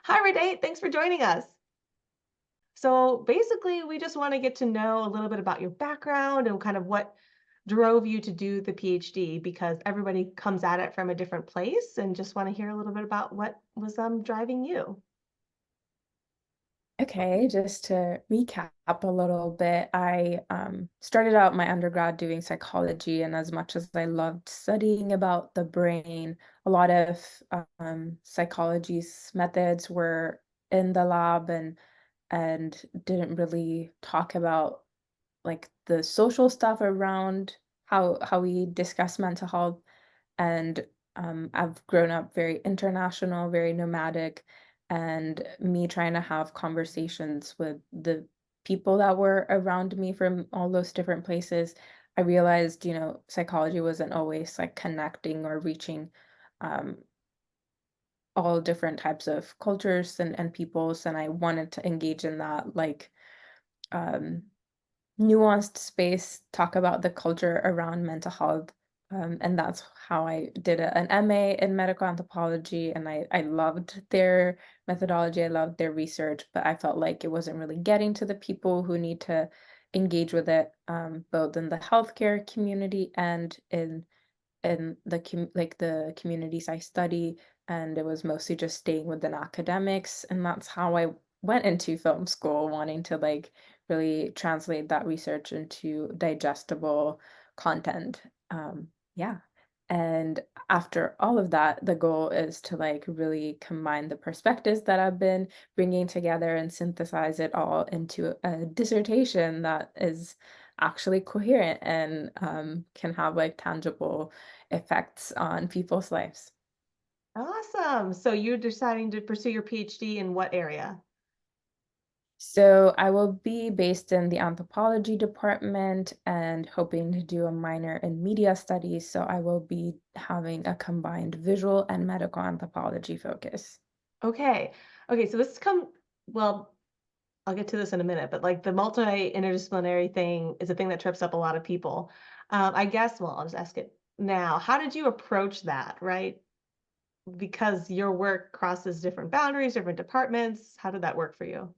Hi, Rediet. Thanks for joining us. So basically, we just want to get to know a little bit about your background and kind of what drove you to do the PhD because everybody comes at it from a different place and just want to hear a little bit about what was driving you. Okay, just to recap a little bit, I started out my undergrad doing psychology, and as much as I loved studying about the brain, a lot of psychology's methods were in the lab and didn't really talk about like the social stuff around how we discuss mental health. And I've grown up very international, very nomadic, and me trying to have conversations with the people that were around me from all those different places, I realized, psychology wasn't always like connecting or reaching um, all different types of cultures and peoples, and I wanted to engage in that um, nuanced space, talk about the culture around mental health. And that's how I did an MA in medical anthropology. And I loved their methodology, I loved their research, but I felt like it wasn't really getting to the people who need to engage with it, both in the healthcare community and in the communities I study. And it was mostly just staying within academics. And that's how I went into film school, wanting to really translate that research into digestible content. Yeah. And after all of that, the goal is to really combine the perspectives that I've been bringing together and synthesize it all into a dissertation that is actually coherent and can have tangible effects on people's lives. Awesome. So you're deciding to pursue your PhD in what area? So I will be based in the anthropology department and hoping to do a minor in media studies. So I will be having a combined visual and medical anthropology focus. Okay. Okay, so well, I'll get to this in a minute, but like the multi-interdisciplinary thing is a thing that trips up a lot of people. I guess, well, I'll just ask it now. How did you approach that, right? Because your work crosses different boundaries, different departments. How did that work for you?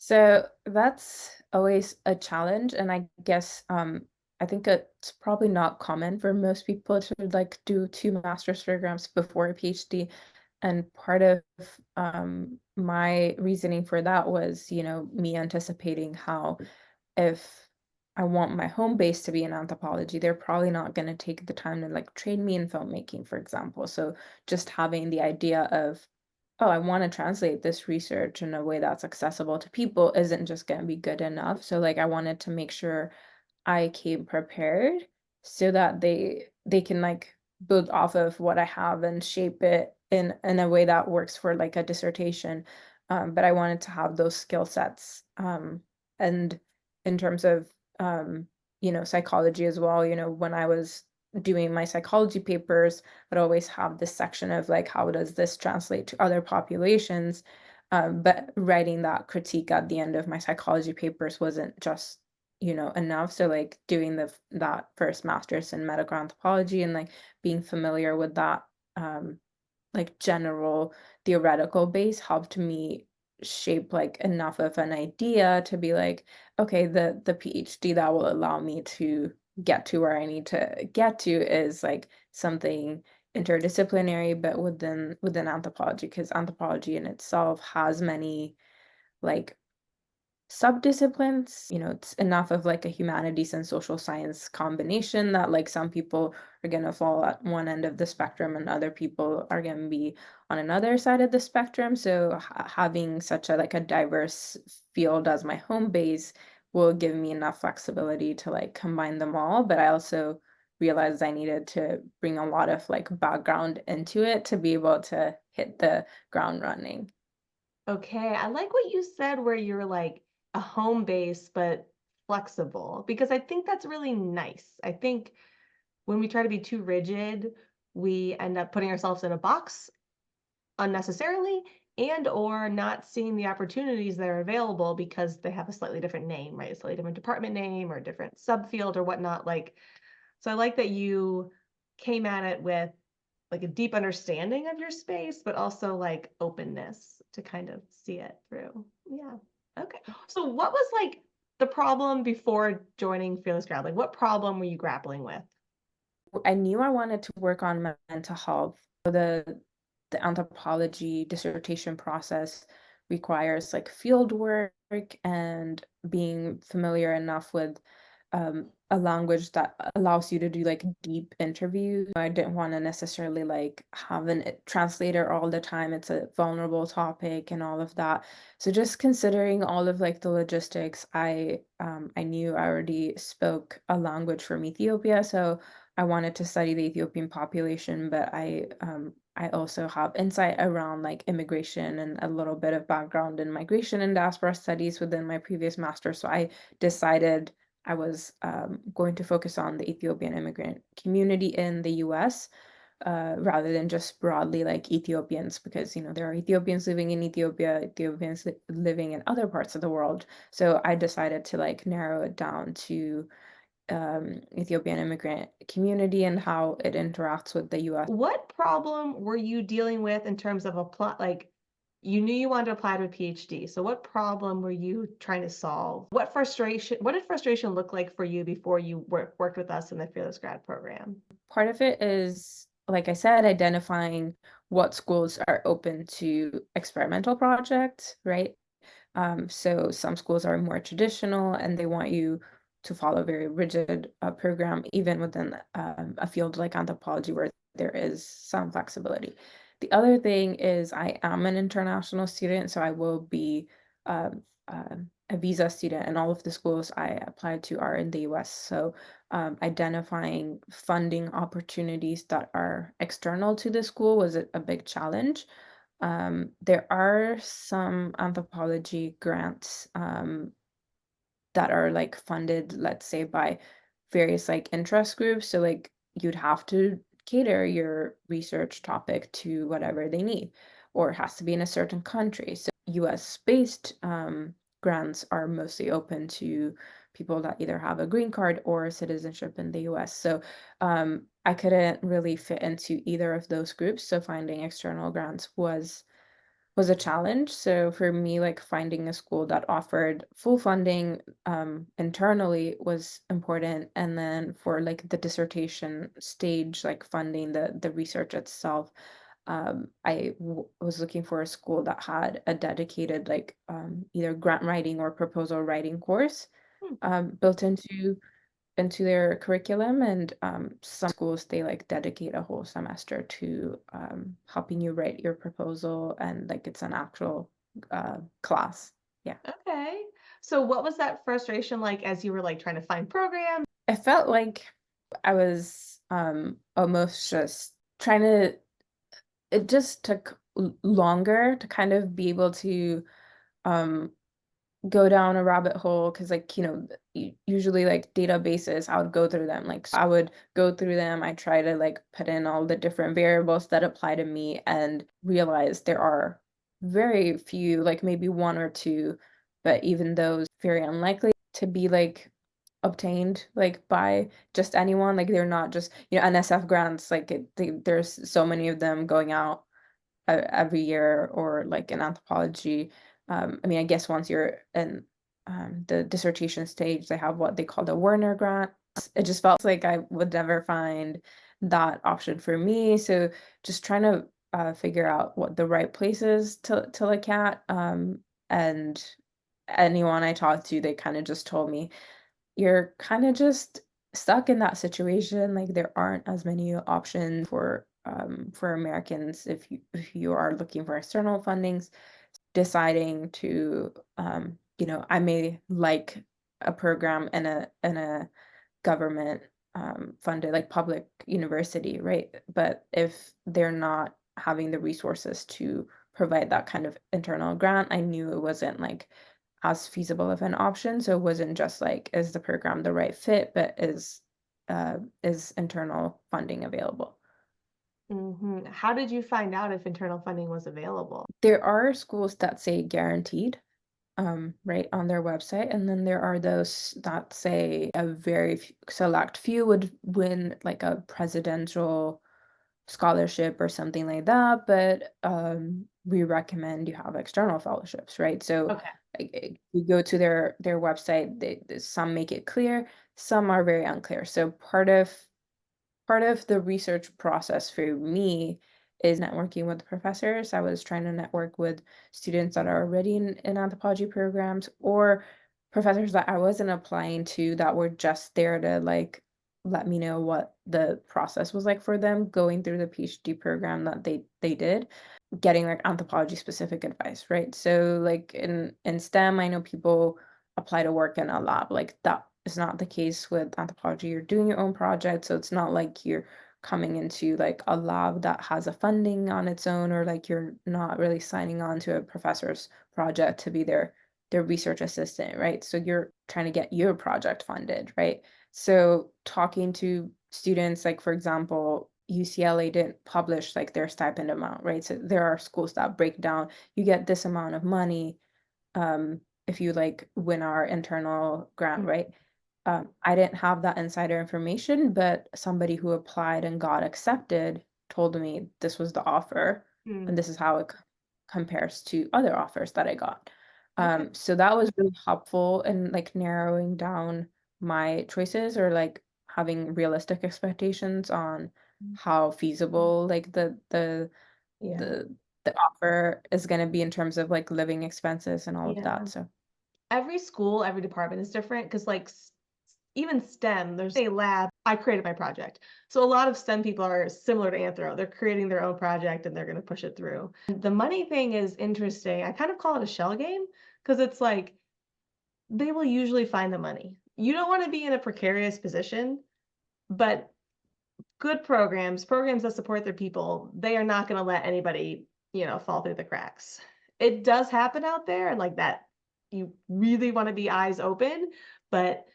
So that's always a challenge. And I guess I think it's probably not common for most people to do two master's programs before a PhD. And part of my reasoning for that was, me anticipating how if I want my home base to be in anthropology, they're probably not going to take the time to train me in filmmaking, for example. So just having the idea of, oh, I want to translate this research in a way that's accessible to people isn't just going to be good enough. So I wanted to make sure I came prepared so that they can build off of what I have and shape it in a way that works for a dissertation. But I wanted to have those skill sets. And in terms of psychology as well, when I was doing my psychology papers, I'd always have this section of how does this translate to other populations? But writing that critique at the end of my psychology papers wasn't just enough. So doing that first master's in medical anthropology and being familiar with that general theoretical base helped me shape enough of an idea to be okay, the PhD that will allow me to get to where I need to get to is something interdisciplinary, but within anthropology, because anthropology in itself has many like subdisciplines. It's enough of a humanities and social science combination that some people are going to fall at one end of the spectrum and other people are going to be on another side of the spectrum. So having such a diverse field as my home base will give me enough flexibility to combine them all. But I also realized I needed to bring a lot of background into it to be able to hit the ground running. Okay, I like what you said where you're like a home base, but flexible, because I think that's really nice. I think when we try to be too rigid, we end up putting ourselves in a box unnecessarily and or not seeing the opportunities that are available because they have a slightly different name, right? A slightly different department name or a different subfield or whatnot. So I like that you came at it with like a deep understanding of your space, but also like openness to kind of see it through. Yeah. Okay. So what was like the problem before joining Fearless Grad? Like what problem were you grappling with? I knew I wanted to work on mental health. The anthropology dissertation process requires like field work and being familiar enough with a language that allows you to do like deep interviews. I didn't want to necessarily like have a translator all the time. It's a vulnerable topic and all of that. So just considering all of like the logistics, I knew I already spoke a language from Ethiopia, so I wanted to study the Ethiopian population, but I also have insight around like immigration and a little bit of background in migration and diaspora studies within my previous master. So I decided I was going to focus on the Ethiopian immigrant community in the US, rather than just broadly like Ethiopians, because there are Ethiopians living in Ethiopia, Ethiopians living in other parts of the world. So I decided to like narrow it down to Ethiopian immigrant community and how it interacts with the US. What problem were you dealing with in terms of apply, like you knew you wanted to apply to a PhD. So what problem were you trying to solve? What did frustration look like for you before you worked with us in the Fearless Grad program? Part of it is, like I said, identifying what schools are open to experimental projects, right? So some schools are more traditional and they want you to follow a very rigid program, even within a field like anthropology where there is some flexibility. The other thing is I am an international student, so I will be um, a visa student, and all of the schools I applied to are in the US. So identifying funding opportunities that are external to the school was a big challenge. There are some anthropology grants that are like funded, let's say, by various like interest groups. So like you'd have to cater your research topic to whatever they need, or it has to be in a certain country. So US based grants are mostly open to people that either have a green card or citizenship in the US. So I couldn't really fit into either of those groups. So finding external grants was a challenge. So for me, like finding a school that offered full funding internally was important. And then for like the dissertation stage, like funding the research itself, was looking for a school that had a dedicated like either grant writing or proposal writing course Hmm. built into their curriculum, and some schools they like dedicate a whole semester to helping you write your proposal, and like it's an actual class. Yeah. Okay. So what was that frustration like as you were like trying to find programs? I felt like I was almost just trying to, it just took longer to kind of be able to um go down a rabbit hole, because like usually like databases I would go through them, like so I would go through them, I try to like put in all the different variables that apply to me and realize there are very few, like maybe one or two, but even those very unlikely to be like obtained like by just anyone. Like they're not just NSF grants, like there's so many of them going out every year, or like in anthropology. I mean, I guess once you're in the dissertation stage, they have what they call the Werner grant. It just felt like I would never find that option for me. So just trying to figure out what the right places to look at. And anyone I talked to, they kind of just told me, you're kind of just stuck in that situation. Like there aren't as many options for Americans if you are looking for external fundings. Deciding to I may like a program in a government funded like public university, right? But if they're not having the resources to provide that kind of internal grant, I knew it wasn't like as feasible of an option. So it wasn't just like, is the program the right fit, but is internal funding available? How did you find out if internal funding was available? There are schools that say guaranteed, right on their website, and then there are those that say a very select few would win like a presidential scholarship or something like that, but we recommend you have external fellowships, right? So Okay. you go to their website, some make it clear, some are very unclear. So part of the research process for me is networking with professors. I was trying to network with students that are already in anthropology programs or professors that I wasn't applying to that were just there to like let me know what the process was like for them going through the PhD program that they did, getting like anthropology specific advice, right? So like in STEM, I know people apply to work in a lab. Like that is not the case with anthropology. You're doing your own project, so it's not like you're coming into like a lab that has a funding on its own, or like you're not really signing on to a professor's project to be their research assistant, right? So you're trying to get your project funded, right? So talking to students, like for example, UCLA didn't publish like their stipend amount, right? So there are schools that break down, you get this amount of money if you like win our internal grant, Mm, right? I didn't have that insider information, but somebody who applied and got accepted told me this was the offer and mm, this is how it compares to other offers that I got. okay. So that was really helpful in like narrowing down my choices or like having realistic expectations on Mm. how feasible like Yeah. the the offer is going to be in terms of like living expenses and all of Yeah. that. So Every school, every department is different because, like, even STEM, there's a lab. I created my project. So, a lot of STEM people are similar to Anthro. They're creating their own project and they're going to push it through. The money thing is interesting. I kind of call it a shell game because it's like they will usually find the money. You don't want to be in a precarious position, but good programs that support their people, they are not going to let anybody, fall through the cracks. It does happen out there, and like that, you really want to be eyes open, but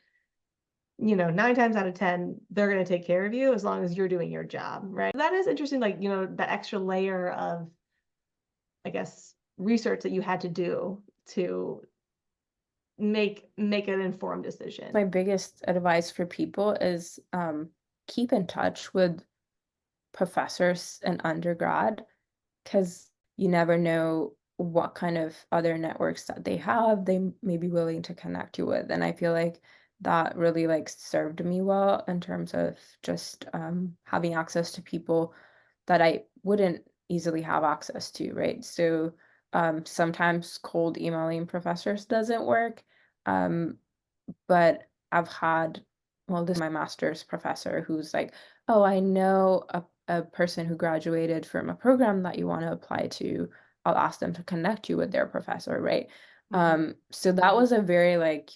9 times out of 10, they're going to take care of you as long as you're doing your job, right? That is interesting, like, that extra layer of, I guess, research that you had to do to make an informed decision. my biggest advice for people is keep in touch with professors in undergrad because you never know what kind of other networks that they have they may be willing to connect you with. And I feel like that really like served me well in terms of just having access to people that I wouldn't easily have access to, right? So sometimes cold emailing professors doesn't work. Um, but I've had, well, this is my master's professor who's like, oh, I know a person who graduated from a program that you want to apply to. I'll ask them to connect you with their professor, right? Mhm, So that was a very like,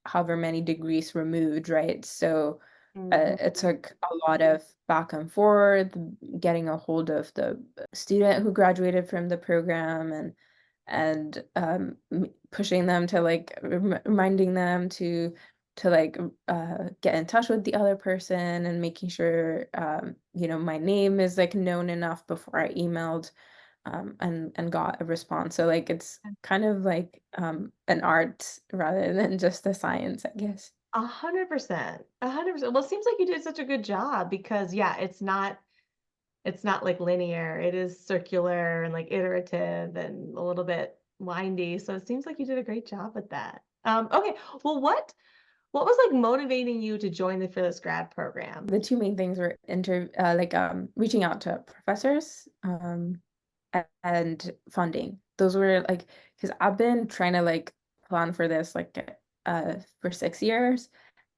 however many degrees removed, right? So mhm. it took a lot of back and forth, getting a hold of the student who graduated from the program and pushing them to like reminding them to like get in touch with the other person and making sure my name is like known enough before I emailed and got a response. So like it's kind of like an art rather than just a science, I guess. 100%. 100%. Well, it seems like you did such a good job because yeah, it's not like linear. It is circular and like iterative and a little bit windy. So it seems like you did a great job with that. Okay. Well, what was like motivating you to join the Fearless Grad program? The two main things were reaching out to professors and funding. Those were like because I've been trying to like plan for this like for 6 years,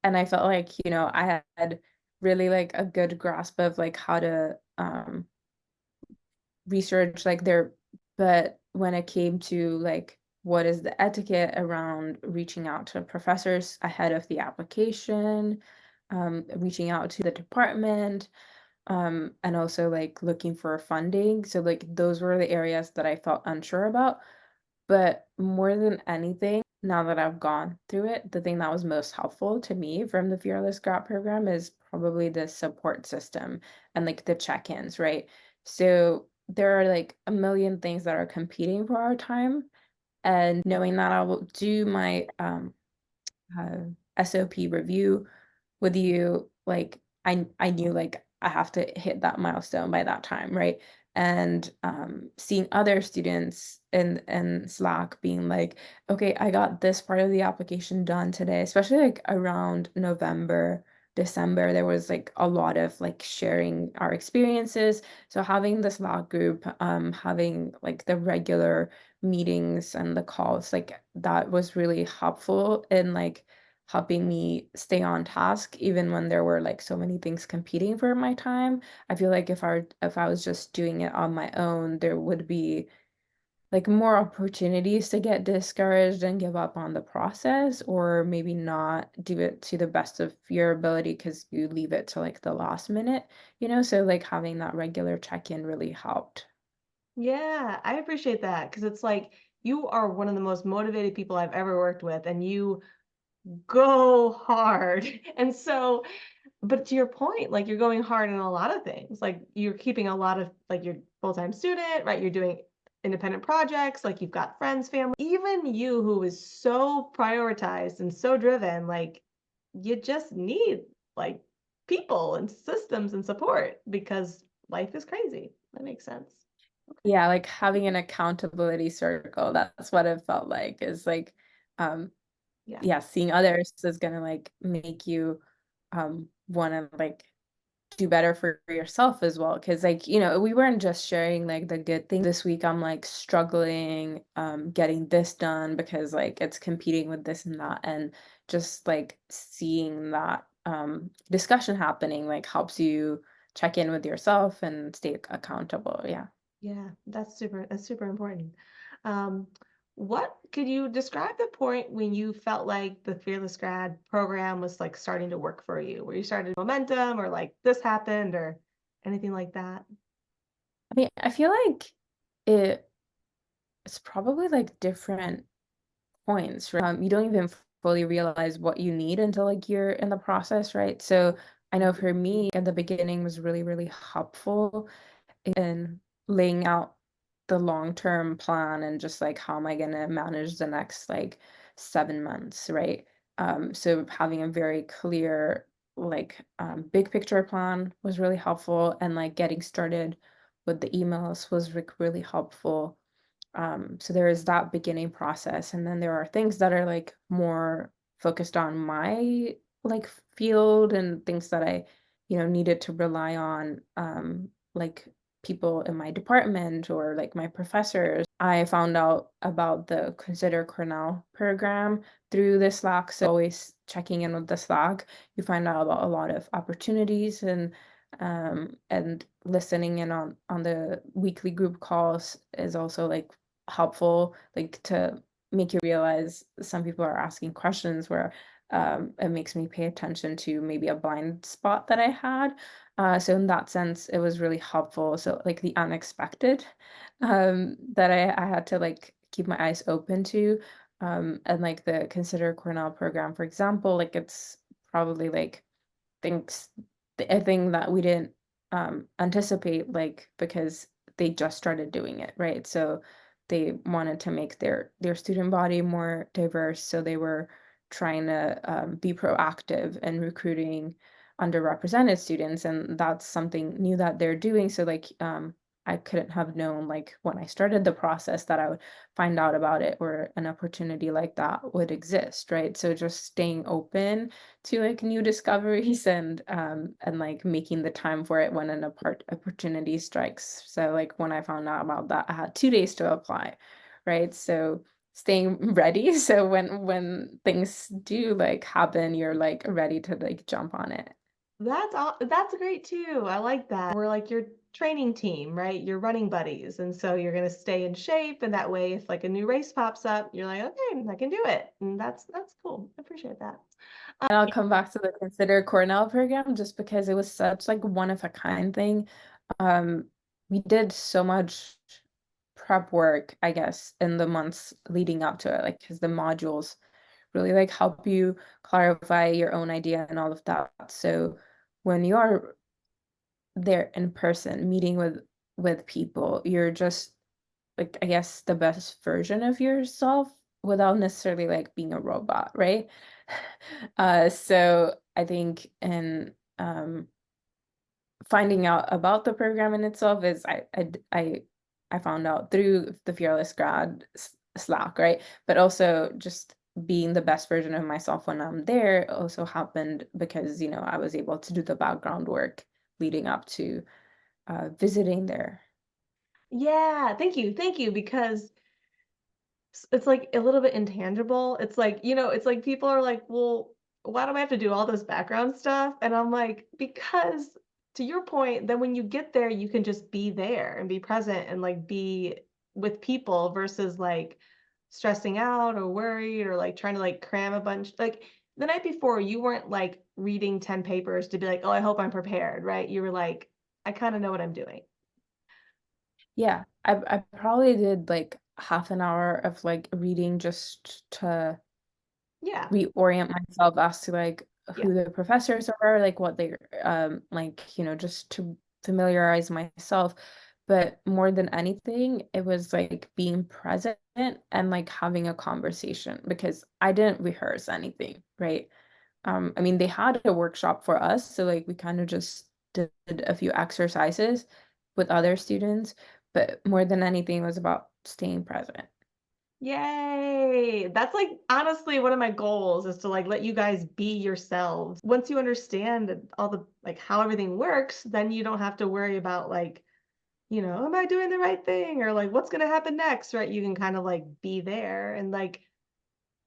and I felt like I had really like a good grasp of like how to research like their, but when it came to like what is the etiquette around reaching out to professors ahead of the application, reaching out to the department, and also like looking for funding. So like those were the areas that I felt unsure about. But more than anything, now that I've gone through it, the thing that was most helpful to me from the Fearless Grad program is probably the support system and like the check-ins, right? So there are like a million things that are competing for our time. And knowing that I will do my uh, SOP review with you, like I knew like I have to hit that milestone by that time, right? And seeing other students in Slack being like, okay, I got this part of the application done today, especially like around November, December, there was like a lot of like sharing our experiences. So having this Slack group, having like the regular meetings and the calls, like that was really helpful in like helping me stay on task even when there were like so many things competing for my time. I feel like if I was just doing it on my own, there would be like more opportunities to get discouraged and give up on the process, or maybe not do it to the best of your ability because you leave it to like the last minute, So like having that regular check-in really helped. Yeah, I appreciate that because it's like you are one of the most motivated people I've ever worked with, and you go hard. And so, but to your point, like you're going hard in a lot of things. Like you're keeping a lot of like your full-time student, right? You're doing independent projects, like you've got friends, family. Even you who is so prioritized and so driven, like you just need like people and systems and support because life is crazy. That makes sense. Okay. Yeah, like having an accountability circle, that's what it felt like, is like um Yeah. yeah, seeing others is gonna like make you want to like do better for yourself as well. Because like, we weren't just sharing like the good things. This week I'm like struggling getting this done because like it's competing with this and that, and just like seeing that discussion happening like helps you check in with yourself and stay accountable. Yeah. Yeah, that's super important. Um, what could you describe the point when you felt like the Fearless Grad program was like starting to work for you, where you started momentum or like this happened or anything like that? I mean, I feel like it it's probably like different points, right? You don't even fully realize what you need until like you're in the process, right? So I know for me at the beginning was really, really helpful in laying out the long-term plan and just like how am I gonna manage the next like 7 months, right? So having a very clear like big picture plan was really helpful, and like getting started with the emails was like really helpful. So there is that beginning process, and then there are things that are like more focused on my like field and things that I, needed to rely on, like people in my department or like my professors. I found out about the Consider Cornell program through the Slack. So always checking in with the Slack, you find out about a lot of opportunities, and listening in on the weekly group calls is also like helpful, like to make you realize some people are asking questions where it makes me pay attention to maybe a blind spot that I had. So in that sense, it was really helpful. So like the unexpected that I had to like keep my eyes open to. And like the Consider Cornell program, for example, like it's probably like thinks a thing that we didn't anticipate, like because they just started doing it, right? So they wanted to make their student body more diverse, so they were trying to be proactive in recruiting underrepresented students, and that's something new that they're doing. So like I couldn't have known like when I started the process that I would find out about it or an opportunity like that would exist, right? So just staying open to like new discoveries and like making the time for it when opportunity strikes. So like when I found out about that, I had 2 days to apply, right? So staying ready so when things do like happen, you're like ready to like jump on it. That's great too. I like that. We're like your training team, right? Your running buddies. And so you're gonna stay in shape, and that way if like a new race pops up, you're like, okay, I can do it. And that's cool. I appreciate that. And I'll come back to the Consider Cornell program just because it was such like one of a kind thing. We did so much prep work, I guess, in the months leading up to it, like because the modules really like help you clarify your own idea and all of that. So when you're there in person meeting with people, you're just like, I guess, the best version of yourself without necessarily like being a robot, right? So I think in finding out about the program in itself is I found out through the Fearless Grad Slack, right? But also just being the best version of myself when I'm there also happened because, I was able to do the background work leading up to visiting there. Yeah, thank you, because it's like a little bit intangible. It's like, it's like people are like, well, why do I have to do all this background stuff? And I'm like, because to your point, then when you get there, you can just be there and be present and like be with people versus like stressing out or worried or like trying to like cram a bunch. Like the night before, you weren't like reading 10 papers to be like, oh, I hope I'm prepared, right? You were like, I kind of know what I'm doing. Yeah, I probably did like half an hour of like reading just to Yeah. reorient myself as to like Yeah. who the professors are, like what they're like, just to familiarize myself. But more than anything, it was like being present and like having a conversation because I didn't rehearse anything, right? I mean, they had a workshop for us, so like we kind of just did a few exercises with other students, but more than anything, it was about staying present. Yay! That's like honestly one of my goals is to like let you guys be yourselves. Once you understand all the like how everything works, then you don't have to worry about like, am I doing the right thing or like what's gonna happen next, right? You can kind of like be there and like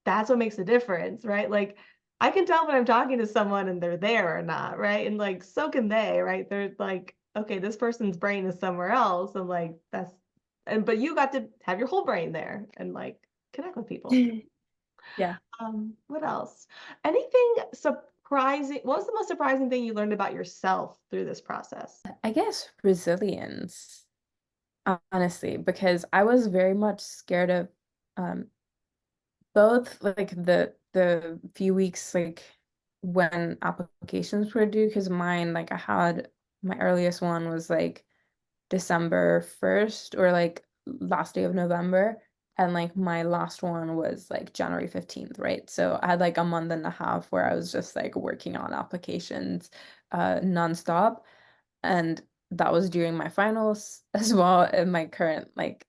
that's what makes a difference, right? Like I can tell when I'm talking to someone and they're there or not, right? And like so can they, right? They're like, okay, this person's brain is somewhere else, and like that's and but you got to have your whole brain there and like connect with people. Yeah. What else? Anything surprising? What was the most surprising thing you learned about yourself through this process? I guess resilience, honestly, because I was very much scared of um both like the few weeks like when applications were due, because mine like I had my earliest one was like December 1st or like last day of November. And like my last one was like January 15th, right? So I had like a month and a half where I was just like working on applications nonstop. And that was during my finals as well in my current like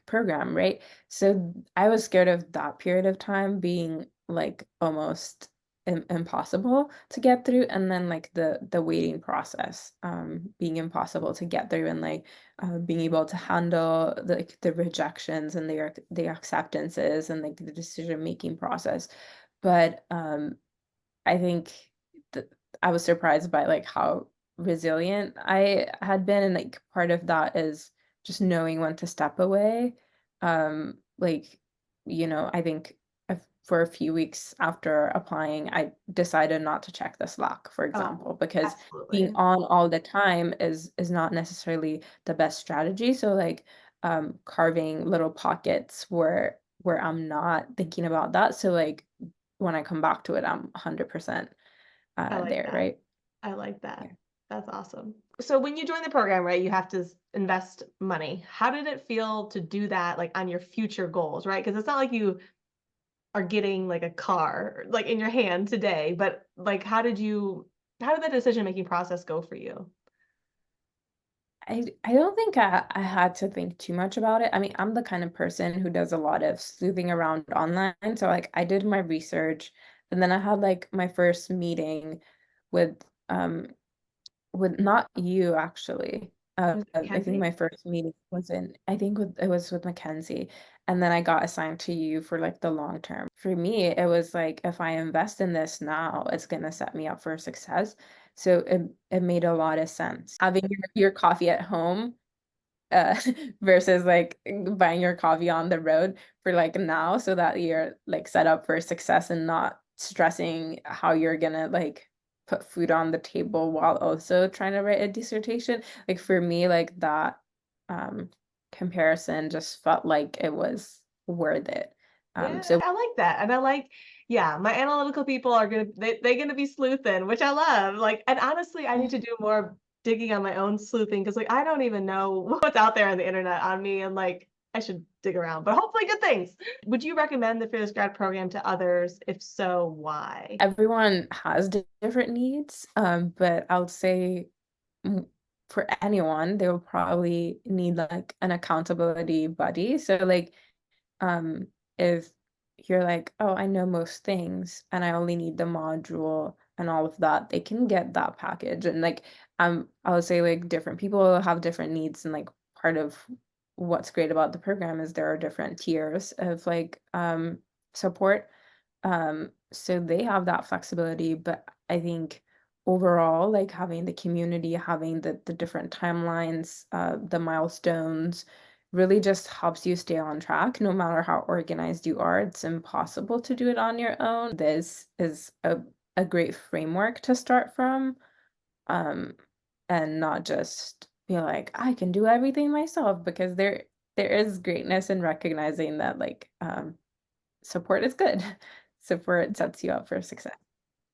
program, right? So I was scared of that period of time being like almost impossible to get through, and then like the waiting process being impossible to get through, and like being able to handle the rejections and the acceptances and like the decision making process. But I think that I was surprised by like how resilient I had been, and like part of that is just knowing when to step away. Like, I think for a few weeks after applying, I decided not to check the Slack, for example, Oh, because being absolutely. on all the time is not necessarily the best strategy. So like carving little pockets where I'm not thinking about that. So like when I come back to it, I'm 100% I like there, that. right? I like that. Yeah. That's awesome. So when you join the program, right, you have to invest money. How did it feel to do that like on your future goals, right? Because it's not like you are getting like a car like in your hand today, but like how did that decision making process go for you? I don't think I had to think too much about it. I mean, I'm the kind of person who does a lot of sleuthing around online. So like I did my research, and then I had like my first meeting with with not you actually. Was it I think Mackenzie? my first meeting was it was with Mackenzie, and then I got assigned to you for like the long term. For me, it was like if I invest in this now, it's gonna set me up for success. So it made a lot of sense. Having your coffee at home uh versus like buying your coffee on the road for like now, so that you're like set up for success and not stressing how you're gonna like put food on the table while also trying to write a dissertation. Like for me, like that um comparison just felt like it was worth it. Yeah, So I like that. And I like, yeah, my analytical people are they're gonna be sleuthing, which I love. Like, and honestly, I need to do more digging on my own sleuthing because like I don't even know what's out there on the internet on me. And like I should dig around, but hopefully good things. Would you recommend the Fearless Grad program to others? If so, why? Everyone has different needs, but I would say mm, for anyone, they will probably need like an accountability buddy. So like um if you're like, oh, I know most things and I only need the module and all of that, they can get that package. And like I would say like different people have different needs, and like part of what's great about the program is there are different tiers of like support. So they have that flexibility, but I think overall, like having the community, having the different timelines, the milestones, really just helps you stay on track. No matter how organized you are, it's impossible to do it on your own. This is a great framework to start from, um, and not just be like, I can do everything myself, because there is greatness in recognizing that like support is good. Support sets you up for success.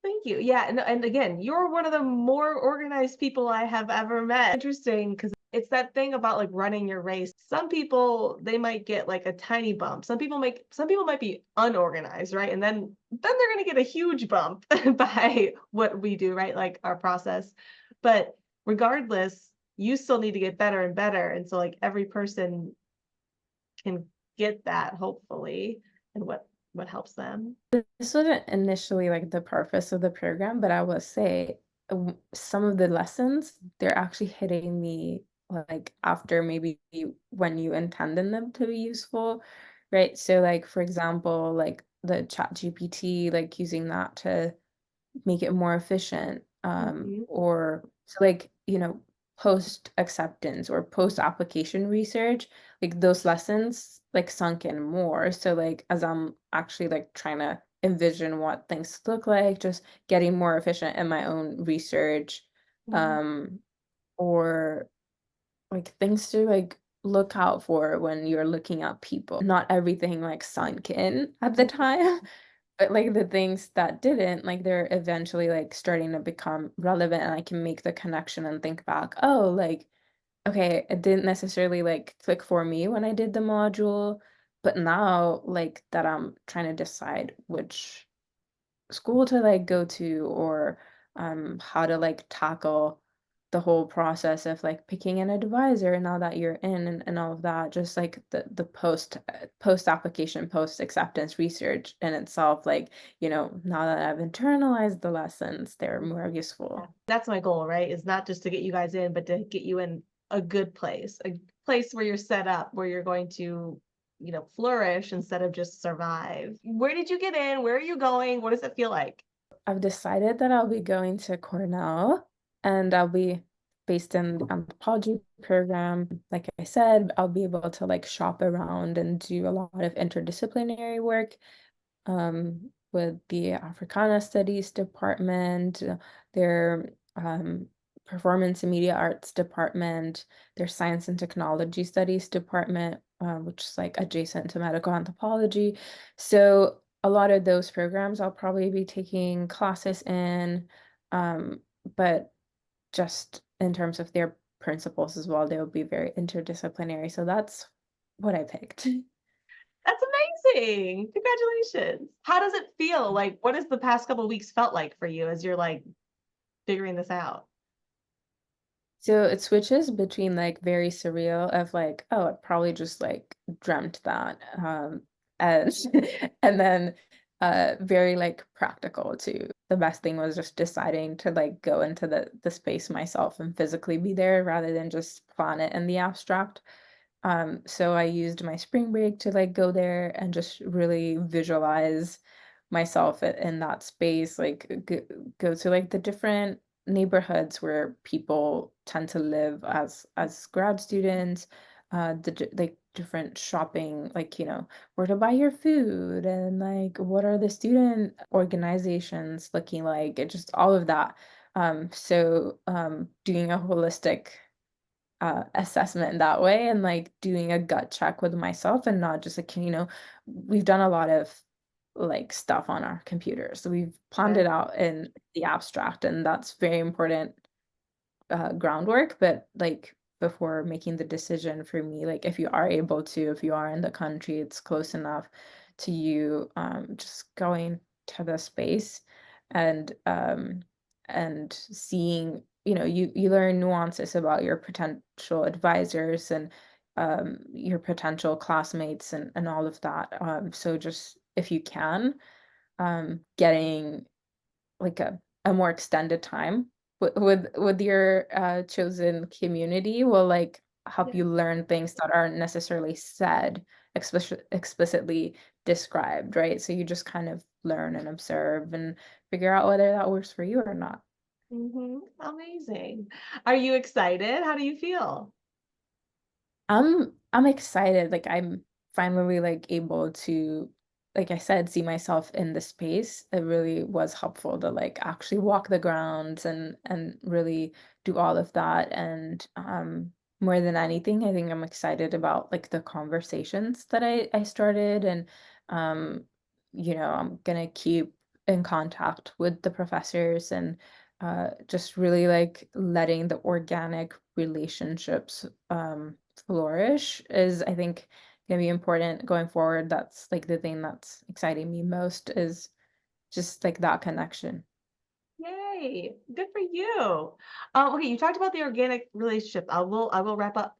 Thank you. Yeah, and again, you're one of the more organized people I have ever met. Interesting, because it's that thing about like running your race. Some people they might get like a tiny bump. Some people might be unorganized, right? And then they're gonna get a huge bump by what we do, right? Like our process. But regardless, you still need to get better and better. And so like every person can get that hopefully and what helps them. This wasn't initially like the purpose of the program, but I will say some of the lessons, they're actually hitting me like after maybe when you intended them to be useful, right? So like for example, like the chat GPT, like using that to make it more efficient, Mhm. or so like post acceptance or post application research, like those lessons like sunk in more. So like as I'm actually like trying to envision what things look like, just getting more efficient in my own research, Mhm. um or like things to like look out for when you're looking at people. Not everything like sunk in at the time, but like the things that didn't, like they're eventually like starting to become relevant, and I can make the connection and think back, oh, like, okay, it didn't necessarily like click for me when I did the module, but now like that I'm trying to decide which school to like go to, or how to like tackle the whole process of like picking an advisor now that you're in, and all of that, just like the post application, post acceptance research in itself, like now that I've internalized the lessons, they're more Yeah. useful. That's my goal, right? Is not just to get you guys in, but to get you in a good place, a place where you're set up, where you're going to, flourish instead of just survive. Where did you get in? Where are you going? What does it feel like? I've decided that I'll be going to Cornell, and I'll be based in the anthropology program. Like I said, I'll be able to like shop around and do a lot of interdisciplinary work with the Africana Studies department, their performance and media arts department, their science and technology studies department, which is like adjacent to medical anthropology. So a lot of those programs I'll probably be taking classes in, um, but just in terms of their principles as well, they'll be very interdisciplinary. So that's what I picked. That's amazing. Congratulations. How does it feel? Like, what has the past couple of weeks felt like for you as you're like figuring this out? So it switches between like very surreal of like, oh, I probably just like dreamt that. And and then very like practical too. The best thing was just deciding to like go into the space myself and physically be there rather than just plan it in the abstract. So I used my spring break to like go there and just really visualize myself in that space, like go to like the different neighborhoods where people tend to live as grad students, like different shopping, like where to buy your food, and like what are the student organizations looking like, and just all of that. So doing a holistic assessment in that way, and like doing a gut check with myself, and not just like we've done a lot of like stuff on our computers, so we've planned Okay. it out in the abstract, and that's very important groundwork, but like before making the decision for me. Like if you are able to, if you are in the country, it's close enough to you, just going to the space and seeing, you learn nuances about your potential advisors and your potential classmates and all of that. So just if you can, getting like a more extended time with your chosen community will like help you Yes. learn things that aren't necessarily said, explicitly described, right? So you just kind of learn and observe and figure out whether that works for you or not. Amazing. Are you excited? How do you feel? I'm excited. Like I'm finally like able to, like I said, see myself in the space. It really was helpful to like actually walk the grounds and really do all of that. And more than anything, I think I'm excited about like the conversations that I started and um I'm gonna keep in contact with the professors and just really like letting the organic relationships flourish is I think gonna be important going forward. That's like the thing that's exciting me most is just like that connection. Yay, good for you. Okay, you talked about the organic relationship. I will wrap up.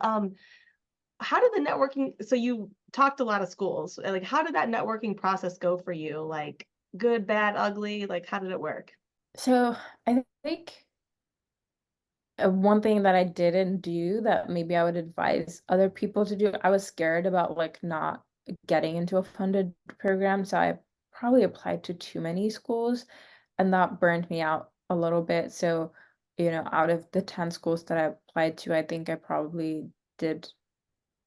How did the networking, so you talked to a lot of schools, and, like, how did that networking process go for you? Like, good, bad, ugly? Like, how did it work? So I think one thing that I didn't do that maybe I would advise other people to do, I was scared about like not getting into a funded program. So I probably applied to too many schools and that burned me out a little bit. So, out of the 10 schools that I applied to, I think I probably did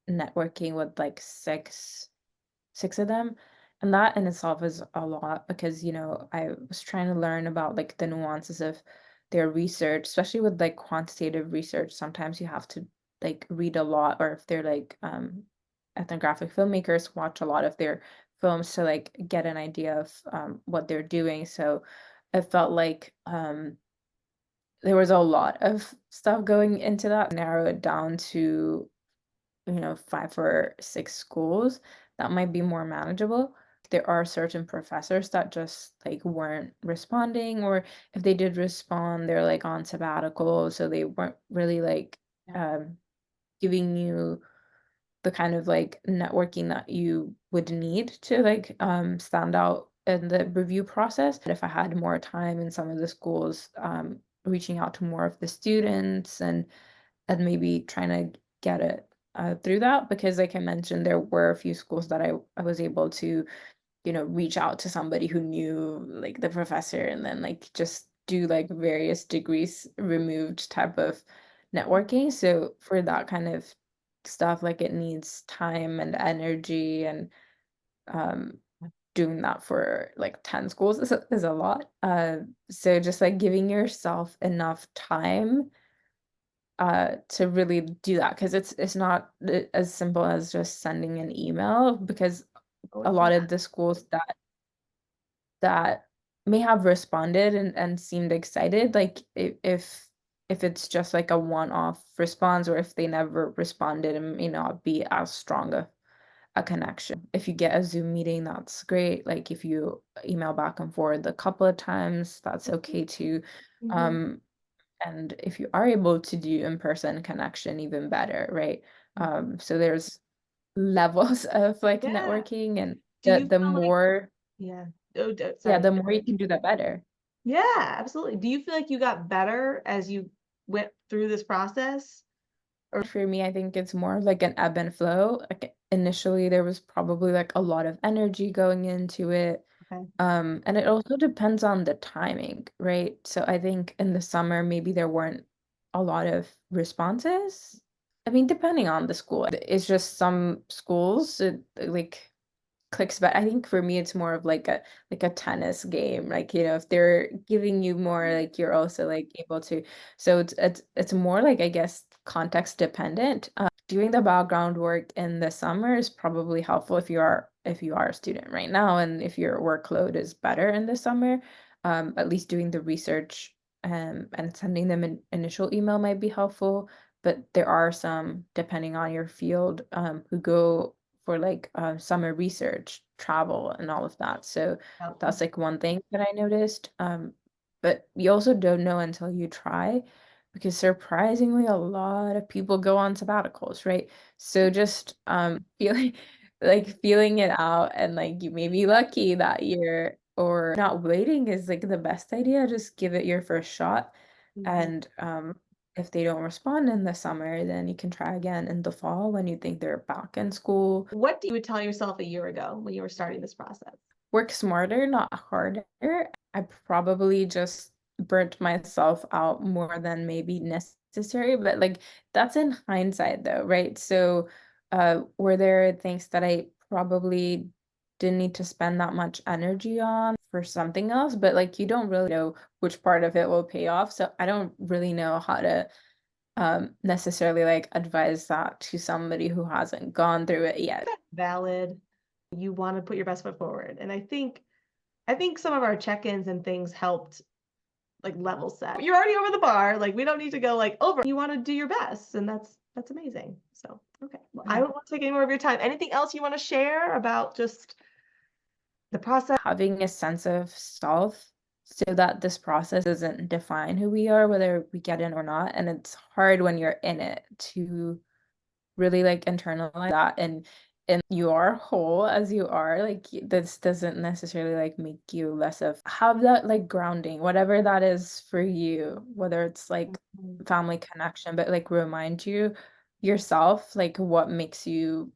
networking with like six of them. And that in itself is a lot because, I was trying to learn about like the nuances of their research, especially with like quantitative research. Sometimes you have to like read a lot, or if they're like ethnographic filmmakers, watch a lot of their films to like get an idea of what they're doing. So it felt like there was a lot of stuff going into that, narrow it down to 5 or 6 schools, that might be more manageable. There are certain professors that just like weren't responding, or if they did respond, they're like on sabbatical, so they weren't really like Yeah. um, giving you the kind of like networking that you would need to like stand out in the review process. If I had more time in some of the schools, reaching out to more of the students and maybe trying to get it through that because like I mentioned, there were a few schools that I was able to, reach out to somebody who knew like the professor and then like just do like various degrees removed type of networking. So for that kind of stuff, like it needs time and energy and um doing that for like 10 schools is a lot. So just like giving yourself enough time to really do that because it's not as simple as just sending an email because Oh, a it's lot of not. the schools that may have responded and seemed excited like if it's just like a one-off response or if they never responded it may not be as strong a connection. If you get a Zoom meeting, that's great. Like if you email back and forth a couple of times, that's okay too. Mhm. um and if you are able to do in-person connection, even better, right? So there's levels of like Yeah. networking and Do the you the feel like, more yeah. Oh, yeah, sorry. the more you can do, the better. Yeah, absolutely. Do you feel like you got better as you went through this process? Or For me, I think it's more like an ebb and flow. Like initially there was probably like a lot of energy going into it. okay. And it also depends on the timing, right? So I think in the summer, maybe there weren't a lot of responses. I mean, depending on the school, it's just some schools like clicks, but I think for me, it's more of like a tennis game. Like, if they're giving you more, like you're also like able to. So it's more like I guess context dependent. Doing the background work in the summer is probably helpful if you are a student right now and if your workload is better in the summer. At least doing the research and sending them an initial email might be helpful. but there are some, depending on your field, who go for like summer research, travel, and all of that. So Oh, that's like one thing that I noticed. But you also don't know until you try, because surprisingly, a lot of people go on sabbaticals, right? So just feeling like feeling it out, and like you may be lucky that year, or not waiting is like the best idea. Just give it your first shot. mhm. And if they don't respond in the summer, then you can try again in the fall when you think they're back in school. What do you would tell yourself a year ago when you were starting this process? Work smarter, not harder. I probably just burnt myself out more than maybe necessary, but like that's in hindsight though, right? So were there things that I probably didn't need to spend that much energy on for something else, but like you don't really know which part of it will pay off. So I don't really know how to necessarily like advise that to somebody who hasn't gone through it yet. Valid. You want to put your best foot forward. And I think some of our check-ins and things helped like level set. You're already over the bar. Like we don't need to go like over. You want to do your best, and that's amazing. So okay. Well, I Yeah. don't want to take any more of your time. Anything else you want to share about just the process? Having a sense of self so that this process doesn't define who we are, whether we get in or not. And it's hard when you're in it to really like internalize that, and you are whole as you are. Like this doesn't necessarily like make you less of, have that like grounding, whatever that is for you, whether it's like Mhm. family connection, but like remind you yourself like what makes you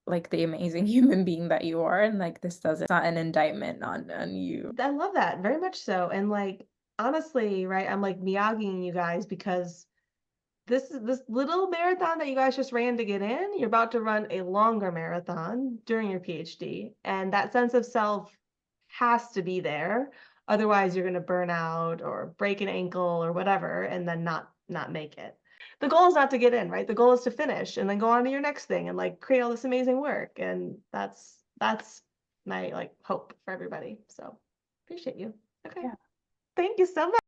like the amazing human being that you are, and like this doesn't, it's not an indictment on you. I love that very much so. And like honestly, right? I'm like Miyagiing you guys because this little marathon that you guys just ran to get in, you're about to run a longer marathon during your PhD. And that sense of self has to be there. Otherwise, you're going to burn out or break an ankle or whatever and then not make it. The goal is not to get in, right? The goal is to finish and then go on to your next thing and like create all this amazing work. And that's my like hope for everybody. So appreciate you. Okay. Yeah. Thank you so much.